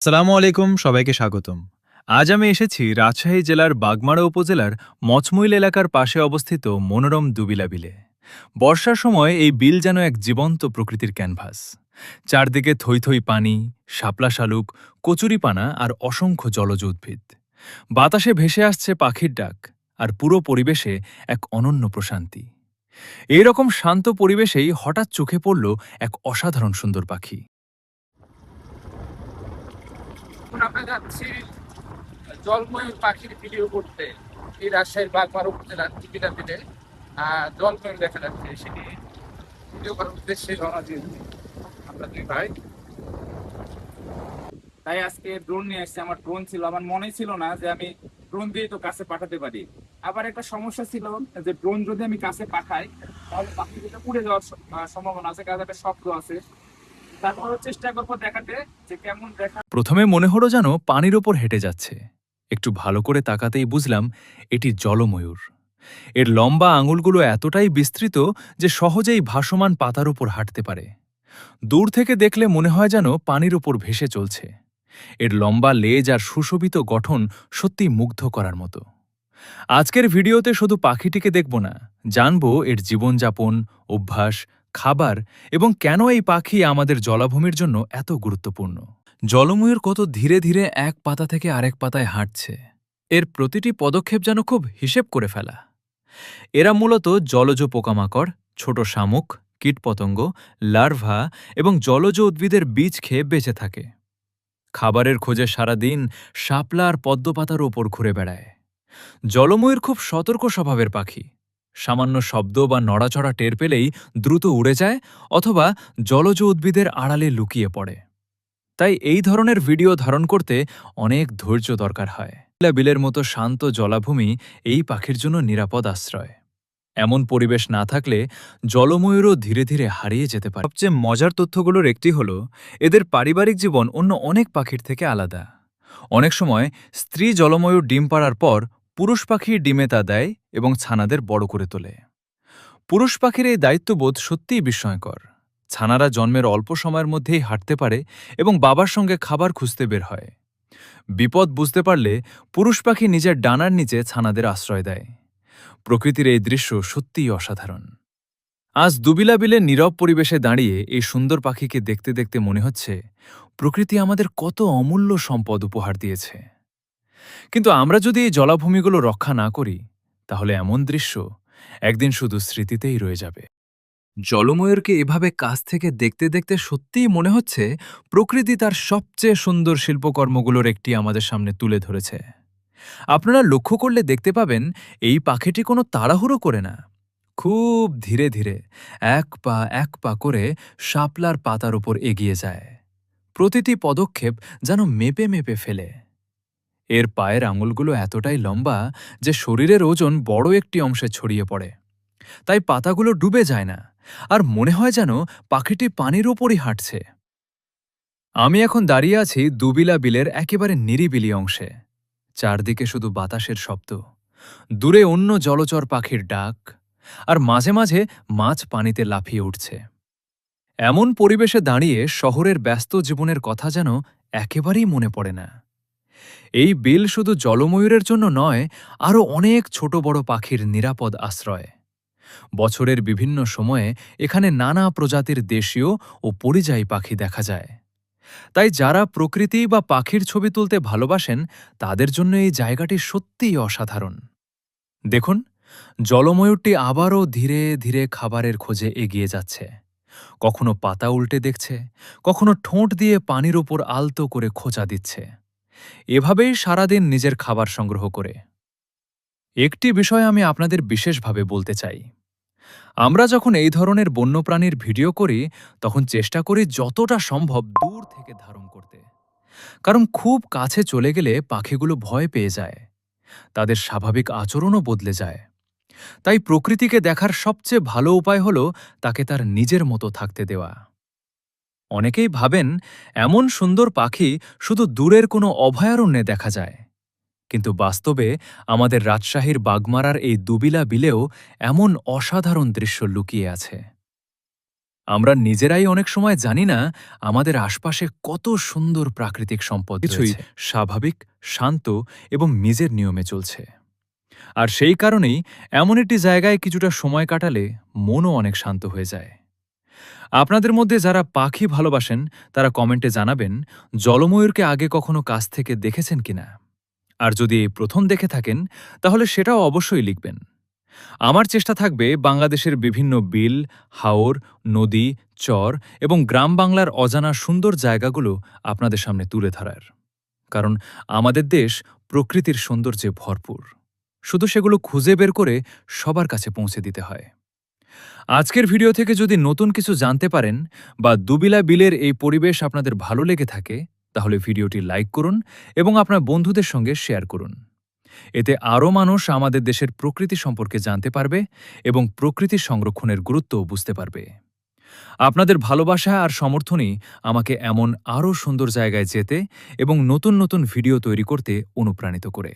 আসসালামু আলাইকুম, সবাইকে স্বাগতম। আজ আমি এসেছি রাজশাহী জেলার বাগমারা উপজেলার মচমুইল এলাকার পাশে অবস্থিত মনোরম দুবিলা বিলে। বর্ষার সময় এই বিল যেন এক জীবন্ত প্রকৃতির ক্যানভাস। চারদিকে থই থই পানি, শাপলা শালুক, কচুরিপানা আর অসংখ্য জলজ উদ্ভিদ। বাতাসে ভেসে আসছে পাখির ডাক, আর পুরো পরিবেশে এক অনন্য প্রশান্তি। এইরকম শান্ত পরিবেশেই হঠাৎ চোখে পড়ল এক অসাধারণ সুন্দর পাখি। এখন আমরা যাচ্ছি জলময়ূর পাখির ভিডিও করতে। এই রাজশাহীর বাগমারা উপজেলার টিকিটা দিলে জলময়ূর দেখা যাচ্ছে, সেটি ভিডিও করার উদ্দেশ্যে রওনা দিয়েছি আমরা দুই ভাই। তাই আজকে ড্রোন নিয়ে আসছি। আমার ড্রোন ছিল, আমার মনে ছিল না যে আমি ড্রোন দিয়ে তো কাছে পাঠাতে পারি। আবার একটা সমস্যা ছিল যে ড্রোন যদি আমি কাছে পাঠাই তাহলে পাখিগুলো উড়ে যাওয়ার সম্ভাবনা আছে, কারণ একটা শব্দ আছে। তারপরও চেষ্টা করবো দেখাতে যে কেমন দেখা। প্রথমে মনে হলো যেন পানির ওপর হেঁটে যাচ্ছে। একটু ভালো করে তাকাতেই বুঝলাম এটি জলময়ূর। এর লম্বা আঙুলগুলো এতটাই বিস্তৃত যে সহজেই ভাসমান পাতার উপর হাঁটতে পারে। দূর থেকে দেখলে মনে হয় যেন পানির উপর ভেসে চলছে। এর লম্বা লেজ আর সুশোভিত গঠন সত্যি মুগ্ধ করার মতো। আজকের ভিডিওতে শুধু পাখিটিকে দেখব না, জানব এর জীবনযাপন, অভ্যাস, খাবার এবং কেন এই পাখি আমাদের জলাভূমির জন্য এত গুরুত্বপূর্ণ। জলময়ূর কত ধীরে ধীরে এক পাতা থেকে আরেক পাতায় হাঁটছে। এর প্রতিটি পদক্ষেপ যেন খুব হিসেব করে ফেলা। এরা মূলত জলজ পোকামাকড়, ছোট শামুক, কীটপতঙ্গ, লার্ভা এবং জলজ উদ্ভিদের বীজ খেয়ে বেঁচে থাকে। খাবারের খোঁজে সারাদিন শাপলা আর পদ্মপাতার ওপর ঘুরে বেড়ায়। জলময়ূর খুব সতর্ক স্বভাবের পাখি। সামান্য শব্দ বা নড়াচড়া টের পেলেই দ্রুত উড়ে যায় অথবা জলজ উদ্ভিদের আড়ালে লুকিয়ে পড়ে। তাই এই ধরনের ভিডিও ধারণ করতে অনেক ধৈর্য দরকার হয়। বিলের মতো শান্ত জলাভূমি এই পাখির জন্য নিরাপদ আশ্রয়। এমন পরিবেশ না থাকলে জলময়ূরও ধীরে ধীরে হারিয়ে যেতে পারে। সবচেয়ে মজার তথ্যগুলোর একটি হল এদের পারিবারিক জীবন অন্য অনেক পাখির থেকে আলাদা। অনেক সময় স্ত্রী জলময়ূর ডিম পাড়ার পর পুরুষ পাখি ডিমে তা দেয় এবং ছানাদের বড় করে তোলে। পুরুষ পাখির এই দায়িত্ববোধ সত্যিই বিস্ময়কর। ছানারা জন্মের অল্প সময়ের মধ্যেই হাঁটতে পারে এবং বাবার সঙ্গে খাবার খুঁজতে বের হয়। বিপদ বুঝতে পারলে পুরুষ পাখি নিজের ডানার নিচে ছানাদের আশ্রয় দেয়। প্রকৃতির এই দৃশ্য সত্যিই অসাধারণ। আজ দুবিলা বিলের নীরব পরিবেশে দাঁড়িয়ে এই সুন্দর পাখিকে দেখতে দেখতে মনে হচ্ছে প্রকৃতি আমাদের কত অমূল্য সম্পদ উপহার দিয়েছে। কিন্তু আমরা যদি এই জলাভূমিগুলো রক্ষা না করি, তাহলে এমন দৃশ্য একদিন শুধু স্মৃতিতেই রয়ে যাবে। জলময়ূরকে এভাবে কাছ থেকে দেখতে দেখতে সত্যিই মনে হচ্ছে প্রকৃতি তার সবচেয়ে সুন্দর শিল্পকর্মগুলোর একটি আমাদের সামনে তুলে ধরেছে। আপনারা লক্ষ্য করলে দেখতে পাবেন এই পাখিটি কোনো তাড়াহুড়ো করে না। খুব ধীরে ধীরে এক পা করে শাপলার পাতার উপর এগিয়ে যায়। প্রতিটি পদক্ষেপ যেন মেপে মেপে ফেলে। এর পায়ের আঙুলগুলো এতটাই লম্বা যে শরীরের ওজন বড় একটি অংশে ছড়িয়ে পড়ে। তাই পাতাগুলো ডুবে যায় না, আর মনে হয় যেন পাখিটি পানির ওপরই হাঁটছে। আমি এখন দাঁড়িয়ে আছি দুবিলা বিলের একেবারে নিরিবিলি অংশে। চারদিকে শুধু বাতাসের শব্দ, দূরে অন্য জলচর পাখির ডাক, আর মাঝে মাঝে মাছ পানিতে লাফিয়ে উঠছে। এমন পরিবেশে দাঁড়িয়ে শহরের ব্যস্ত জীবনের কথা যেন একেবারেই মনে পড়ে না। এই বিল শুধু জলময়ূরের জন্য নয়, আরও অনেক ছোট বড় পাখির নিরাপদ আশ্রয়। বছরের বিভিন্ন সময়ে এখানে নানা প্রজাতির দেশীয় ও পরিযায়ী পাখি দেখা যায়। তাই যারা প্রকৃতি বা পাখির ছবি তুলতে ভালোবাসেন, তাদের জন্য এই জায়গাটি সত্যিই অসাধারণ। দেখুন, জলময়ূরটি আবারও ধীরে ধীরে খাবারের খোঁজে এগিয়ে যাচ্ছে। কখনো পাতা উল্টে দেখছে, কখনো ঠোঁট দিয়ে পানির ওপর আলতো করে খোঁচা দিচ্ছে। এভাবেই সারাদিন নিজের খাবার সংগ্রহ করে। একটি বিষয় আমি আপনাদের বিশেষভাবে বলতে চাই। আমরা যখন এই ধরনের বন্যপ্রাণীর ভিডিও করি, তখন চেষ্টা করি যতটা সম্ভব দূর থেকে ধারণ করতে। কারণ খুব কাছে চলে গেলে পাখিগুলো ভয় পেয়ে যায়, তাদের স্বাভাবিক আচরণও বদলে যায়। তাই প্রকৃতিকে দেখার সবচেয়ে ভালো উপায় হল তাকে তার নিজের মতো থাকতে দেওয়া। অনেকেই ভাবেন এমন সুন্দর পাখি শুধু দূরের কোনো অভয়ারণ্যে দেখা যায়, কিন্তু বাস্তবে আমাদের রাজশাহীর বাগমারার এই দুবিলা বিলেও এমন অসাধারণ দৃশ্য লুকিয়ে আছে। আমরা নিজেরাই অনেক সময় জানি না আমাদের আশপাশে কত সুন্দর প্রাকৃতিক সম্পদ কিছুই স্বাভাবিক, শান্ত এবং নিজের নিয়মে চলছে। আর সেই কারণেই এমন একটি জায়গায় কিছুটা সময় কাটালে মনও অনেক শান্ত হয়ে যায়। আপনাদের মধ্যে যারা পাখি ভালোবাসেন তারা কমেন্টে জানাবেন জলময়ূরকে আগে কখনো কাছ থেকে দেখেছেন কিনা। আর যদি এই প্রথম দেখে থাকেন তাহলে সেটাও অবশ্যই লিখবেন। আমার চেষ্টা থাকবে বাংলাদেশের বিভিন্ন বিল, হাওর, নদী, চর এবং গ্রাম বাংলার অজানা সুন্দর জায়গাগুলো আপনাদের সামনে তুলে ধরার। কারণ আমাদের দেশ প্রকৃতির সৌন্দর্যে ভরপুর, শুধু সেগুলো খুঁজে বের করে সবার কাছে পৌঁছে দিতে হয়। আজকের ভিডিও থেকে যদি নতুন কিছু জানতে পারেন বা দুবিলা বিলের এই পরিবেশ আপনাদের ভালো লেগে থাকে তাহলে ভিডিওটি লাইক করুন এবং আপনার বন্ধুদের সঙ্গে শেয়ার করুন। এতে আরও মানুষ আমাদের দেশের প্রকৃতি সম্পর্কে জানতে পারবে এবং প্রকৃতি সংরক্ষণের গুরুত্বও বুঝতে পারবে। আপনাদের ভালোবাসা আর সমর্থনই আমাকে এমন আরও সুন্দর জায়গায় যেতে এবং নতুন নতুন ভিডিও তৈরি করতে অনুপ্রাণিত করে।